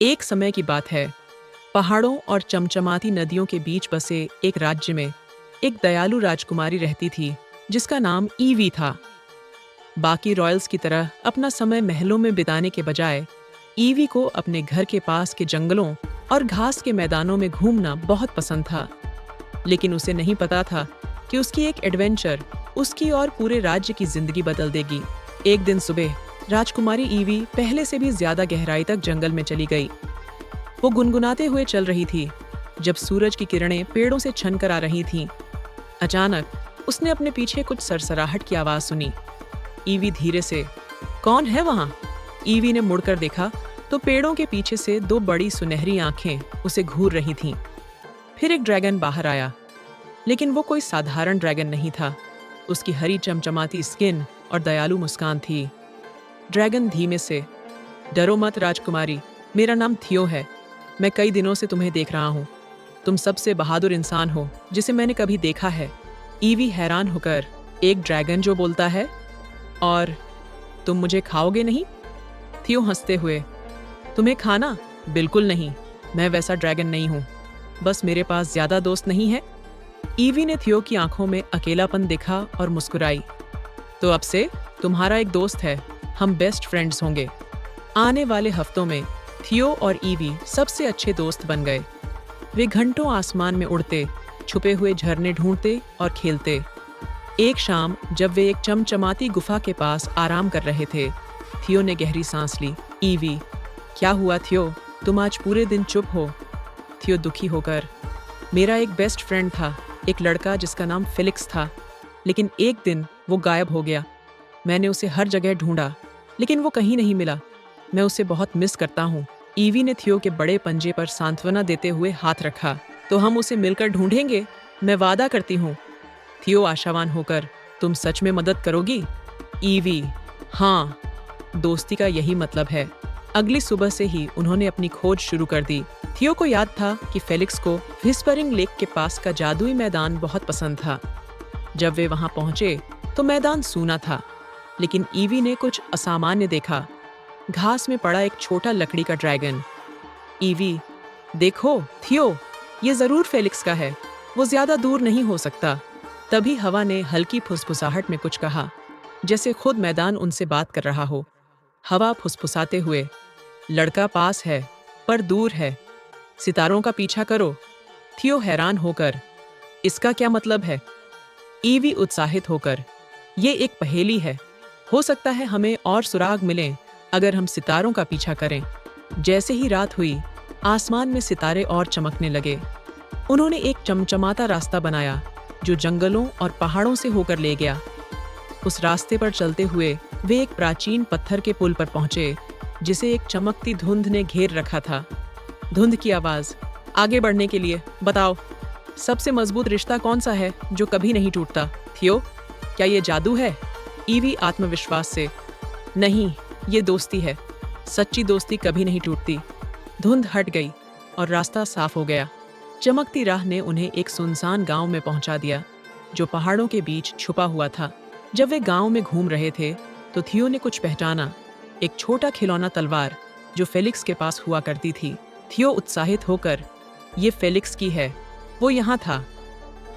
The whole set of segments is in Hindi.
एक समय की बात है। पहाड़ों और चमचमाती नदियों के बीच बसे एक राज्य में एक दयालु राजकुमारी रहती थी जिसका नाम ईवी था। बाकी रॉयल्स की तरह अपना समय महलों में बिताने के बजाय ईवी को अपने घर के पास के जंगलों और घास के मैदानों में घूमना बहुत पसंद था। लेकिन उसे नहीं पता था कि उसकी एक एडवेंचर उसकी और पूरे राज्य की जिंदगी बदल देगी। एक दिन सुबह राजकुमारी ईवी पहले से भी ज्यादा गहराई तक जंगल में चली गई। वो गुनगुनाते हुए चल रही थी जब सूरज की किरणें पेड़ों से छन कर आ रही थीं। अचानक उसने अपने पीछे कुछ सरसराहट की आवाज सुनी। ईवी धीरे से, कौन है वहां? ईवी ने मुड़कर देखा तो पेड़ों के पीछे से दो बड़ी सुनहरी आंखें उसे घूर रही थीं। फिर एक ड्रैगन बाहर आया, लेकिन वो कोई साधारण ड्रैगन नहीं था। उसकी हरी चमचमाती स्किन और दयालु मुस्कान थी। ड्रैगन धीमे से, डरो मत राजकुमारी, मेरा नाम थियो है। मैं कई दिनों से तुम्हें देख रहा हूँ। तुम सबसे बहादुर इंसान हो जिसे मैंने कभी देखा है। ईवी हैरान होकर, एक ड्रैगन जो बोलता है, और तुम मुझे खाओगे नहीं? थियो हंसते हुए, तुम्हें खाना? बिल्कुल नहीं, मैं वैसा ड्रैगन नहीं हूँ। बस मेरे पास ज्यादा दोस्त नहीं है। ईवी ने थियो की आंखों में अकेलापन देखा और मुस्कुराई। तो अब से तुम्हारा एक दोस्त है, हम बेस्ट फ्रेंड्स होंगे। आने वाले हफ्तों में थियो और ईवी सबसे अच्छे दोस्त बन गए। वे घंटों आसमान में उड़ते, छुपे हुए झरने ढूंढते और खेलते। एक शाम जब वे एक चमचमाती गुफा के पास आराम कर रहे थे, थियो ने गहरी सांस ली। ईवी, क्या हुआ थियो? तुम आज पूरे दिन चुप हो। थियो दुखी होकर, मेरा एक बेस्ट फ्रेंड था, एक लड़का जिसका नाम फेलिक्स था, लेकिन एक दिन वो गायब हो गया। मैंने उसे हर जगह ढूंढा, लेकिन वो कहीं नहीं मिला। मैं उसे बहुत मिस करता हूँ। ईवी ने थियो के बड़े पंजे पर सांत्वना देते हुए हाथ रखा। तो हम उसे मिलकर ढूंढेंगे, मैं वादा करती हूँ। थियो आशावान होकर, तुम सच में मदद करोगी? ईवी, हाँ, दोस्ती का यही मतलब है। अगली सुबह से ही उन्होंने अपनी खोज शुरू कर दी। थियो को याद था कि फेलिक्स को व्हिस्परिंग लेक के पास का जादुई मैदान बहुत पसंद था। जब वे वहां पहुंचे तो मैदान सूना था, लेकिन ईवी ने कुछ असामान्य देखा। घास में पड़ा एक छोटा लकड़ी का ड्रैगन। ईवी, देखो थियो, ये जरूर फेलिक्स का है, वो ज्यादा दूर नहीं हो सकता। तभी हवा ने हल्की फुसफुसाहट में कुछ कहा, जैसे खुद मैदान उनसे बात कर रहा हो। हवा फुसफुसाते हुए, लड़का पास है पर दूर है, सितारों का पीछा करो। थियो हैरान होकर, इसका क्या मतलब है? ईवी उत्साहित होकर, ये एक पहेली है। हो सकता है हमें और सुराग मिलें अगर हम सितारों का पीछा करें। जैसे ही रात हुई, आसमान में सितारे और चमकने लगे। उन्होंने एक चमचमाता रास्ता बनाया जो जंगलों और पहाड़ों से होकर ले गया। उस रास्ते पर चलते हुए वे एक प्राचीन पत्थर के पुल पर पहुंचे जिसे एक चमकती धुंध ने घेर रखा था। धुंध की आवाज, आगे बढ़ने के लिए बताओ, सबसे मजबूत रिश्ता कौन सा है जो कभी नहीं टूटता? थियो, क्या ये जादू है? ईवी आत्मविश्वास से, नहीं, ये दोस्ती है। सच्ची दोस्ती कभी नहीं टूटती। धुंध हट गई और रास्ता साफ हो गया। चमकती राह ने उन्हें एक सुनसान गांव में पहुंचा दिया जो पहाड़ों के बीच छुपा हुआ था। जब वे गांव में घूम रहे थे तो थियो ने कुछ पहचाना, एक छोटा खिलौना तलवार जो फेलिक्स के पास हुआ करती थी। थियो उत्साहित होकर, ये फेलिक्स की है, वो यहाँ था।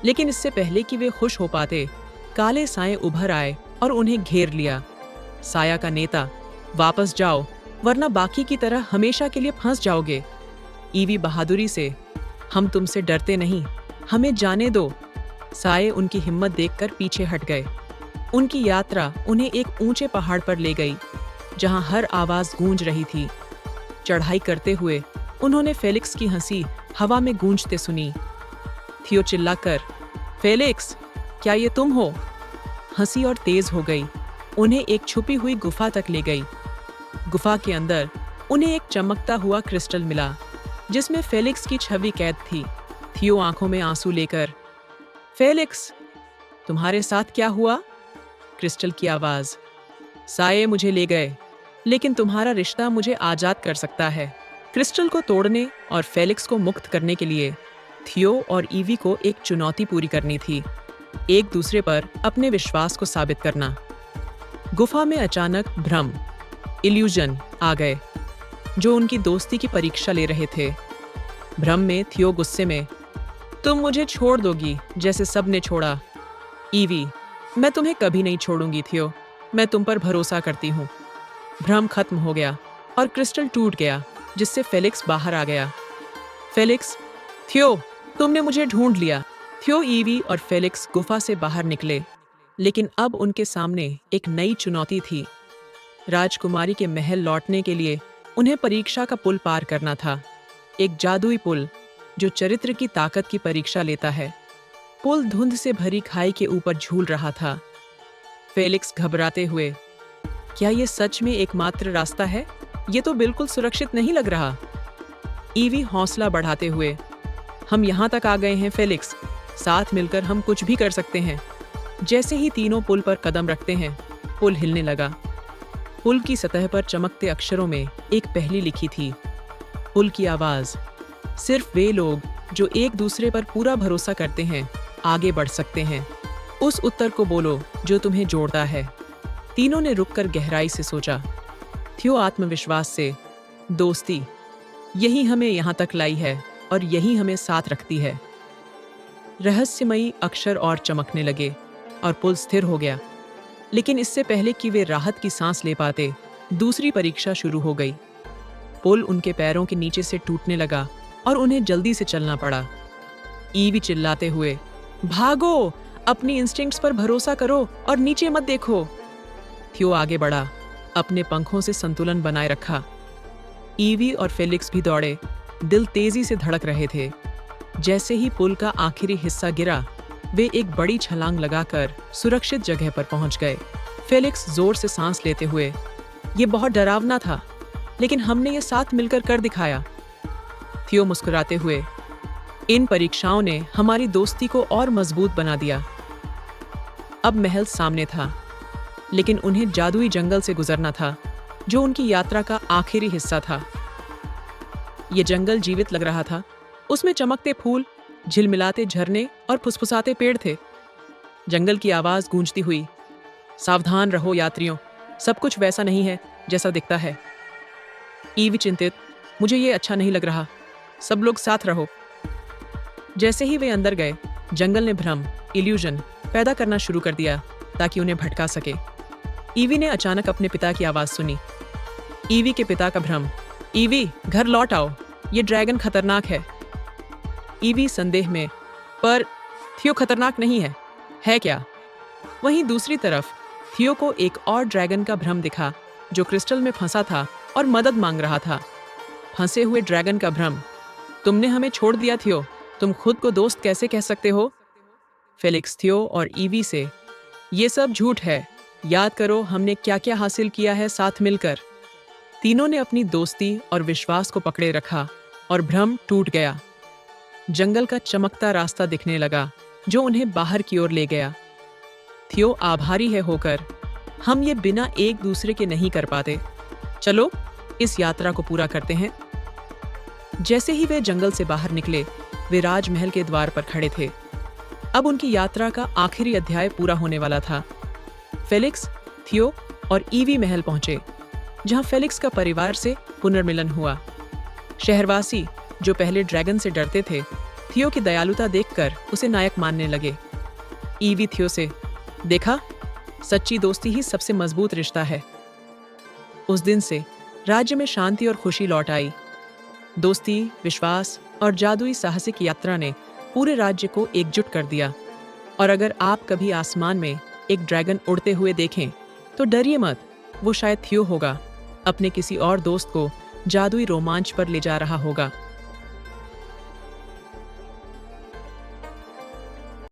लेकिन इससे पहले कि वे खुश हो पाते, काले साए उभर आए और उन्हें घेर लिया। साया का नेता, वापस जाओ, वरना बाकी की तरह हमेशा के लिए फंस जाओगे। ईवी बहादुरी से, हम तुमसे डरते नहीं, हमें जाने दो। साए उनकी हिम्मत देखकर पीछे हट गए। उनकी यात्रा उन्हें एक ऊंचे पहाड़ पर ले गई जहां हर आवाज गूंज रही थी। चढ़ाई करते हुए उन्होंने फेलिक्स की हंसी हवा में गूंजते सुनी। थियो चिल्लाकर, फेलिक्स, क्या ये तुम हो? हंसी और तेज हो गई। उन्हें एक छुपी हुई गुफा तक ले गई। गुफा के अंदर उन्हें एक चमकता हुआ क्रिस्टल मिला जिसमें फेलिक्स की छवि कैद थी। थियो आंखों में आंसू लेकर, फेलिक्स, तुम्हारे साथ क्या हुआ? क्रिस्टल की आवाज, साए मुझे ले गए, लेकिन तुम्हारा रिश्ता मुझे आजाद कर सकता है। क्रिस्टल को तोड़ने और फेलिक्स को मुक्त करने के लिए थियो और ईवी को एक चुनौती पूरी करनी थी, एक दूसरे पर अपने विश्वास को साबित करना। गुफा में अचानक भ्रम, इल्यूजन आ गए। जो उनकी दोस्ती की परीक्षा ले रहे थे। भ्रम में थियो गुस्से में, तुम मुझे छोड़ दोगी जैसे सब ने छोड़ा। ईवी, मैं तुम्हें कभी नहीं छोड़ूंगी थियो, मैं तुम पर भरोसा करती हूँ। भ्रम खत्म हो गया और क्रिस्टल टूट गया, जिससे फेलिक्स बाहर आ गया। फेलिक्स, थियो, तुमने मुझे ढूंढ लिया। थियो, ईवी और फेलिक्स गुफा से बाहर निकले, लेकिन अब उनके सामने एक नई चुनौती थी। राजकुमारी के महल लौटने के लिए उन्हें परीक्षा का पुल पार करना था, एक जादुई पुल जो चरित्र की ताकत की परीक्षा लेता है। पुल धुंध से भरी खाई के ऊपर झूल रहा था। फेलिक्स घबराते हुए, क्या ये सच में एकमात्र रास्ता है? ये तो बिल्कुल सुरक्षित नहीं लग रहा। ईवी हौसला बढ़ाते हुए, हम यहाँ तक आ गए हैं फेलिक्स, साथ मिलकर हम कुछ भी कर सकते हैं। जैसे ही तीनों पुल पर कदम रखते हैं, पुल हिलने लगा। पुल की सतह पर चमकते अक्षरों में एक पहेली लिखी थी। पुल की आवाज, सिर्फ वे लोग जो एक दूसरे पर पूरा भरोसा करते हैं आगे बढ़ सकते हैं। उस उत्तर को बोलो जो तुम्हें जोड़ता है। तीनों ने रुककर गहराई से सोचा। थियो आत्मविश्वास से, दोस्ती, यही हमें यहाँ तक लाई है और यही हमें साथ रखती है। रहस्यमयी अक्षर और चमकने लगे और पुल स्थिर हो गया। लेकिन इससे पहले कि वे राहत की सांस ले पाते, दूसरी परीक्षा शुरू हो गई। पुल उनके पैरों के नीचे से टूटने लगा और उन्हें जल्दी से चलना पड़ा। ईवी चिल्लाते हुए, भागो, अपनी इंस्टिंक्ट्स पर भरोसा करो और नीचे मत देखो। थियो आगे बढ़ा, अपने पंखों से संतुलन बनाए रखा। ईवी और फेलिक्स भी दौड़े, दिल तेजी से धड़क रहे थे। जैसे ही पुल का आखिरी हिस्सा गिरा, वे एक बड़ी छलांग लगाकर सुरक्षित जगह पर पहुंच गए। फेलिक्स जोर से सांस लेते हुए, ये बहुत डरावना था, लेकिन हमने ये साथ मिलकर कर दिखाया। थियो मुस्कुराते हुए, इन परीक्षाओं ने हमारी दोस्ती को और मजबूत बना दिया। अब महल सामने था, लेकिन उन्हें जादुई जंगल से गुजरना था, जो उनकी यात्रा का आखिरी हिस्सा था। ये जंगल जीवित लग रहा था। उसमें चमकते फूल, झिलमिलाते झरने और फुसफुसाते पेड़ थे। जंगल की आवाज गूंजती हुई, सावधान रहो यात्रियों, सब कुछ वैसा नहीं है जैसा दिखता है। ईवी चिंतित, मुझे ये अच्छा नहीं लग रहा, सब लोग साथ रहो। जैसे ही वे अंदर गए, जंगल ने भ्रम, इल्यूजन पैदा करना शुरू कर दिया ताकि उन्हें भटका सके। ईवी ने अचानक अपने पिता की आवाज सुनी। ईवी के पिता का भ्रम, ईवी, घर लौट आओ, ये ड्रैगन खतरनाक है। ईवी संदेह में, पर थियो खतरनाक नहीं है क्या? वहीं दूसरी तरफ थियो को एक और ड्रैगन का भ्रम दिखा, जो क्रिस्टल में फंसा था और मदद मांग रहा था। फंसे हुए ड्रैगन का भ्रम, तुमने हमें छोड़ दिया थियो, तुम खुद को दोस्त कैसे कह सकते हो? फेलिक्स थियो और ईवी से, ये सब झूठ है, याद करो हमने क्या क्या हासिल किया है साथ मिलकर। तीनों ने अपनी दोस्ती और विश्वास को पकड़े रखा और भ्रम टूट गया। जंगल का चमकता रास्ता दिखने लगा, जो उन्हें बाहर की ओर ले गया। थियो आभारी है होकर, हम ये बिना एक दूसरे के नहीं कर पाते, चलो इस यात्रा को पूरा करते हैं। जैसे ही वे जंगल से बाहर निकले, वे राजमहल के द्वार पर खड़े थे। अब उनकी यात्रा का आखिरी अध्याय पूरा होने वाला था। फेलिक्स, थियो और ईवी महल पहुंचे, जहां फेलिक्स का परिवार से पुनर्मिलन हुआ। शहरवासी, जो पहले ड्रैगन से डरते थे, थियो की दयालुता देखकर उसे नायक मानने लगे। ईवी थियो से, देखा, सच्ची दोस्ती ही सबसे मजबूत रिश्ता है। उस दिन से राज्य में शांति और खुशी लौट आई। दोस्ती, विश्वास और जादुई साहसिक यात्रा ने पूरे राज्य को एकजुट कर दिया। और अगर आप कभी आसमान में एक ड्रैगन उड़ते हुए देखें, तो डरिए मत, वो शायद थियो होगा, अपने किसी और दोस्त को जादुई रोमांच पर ले जा रहा होगा।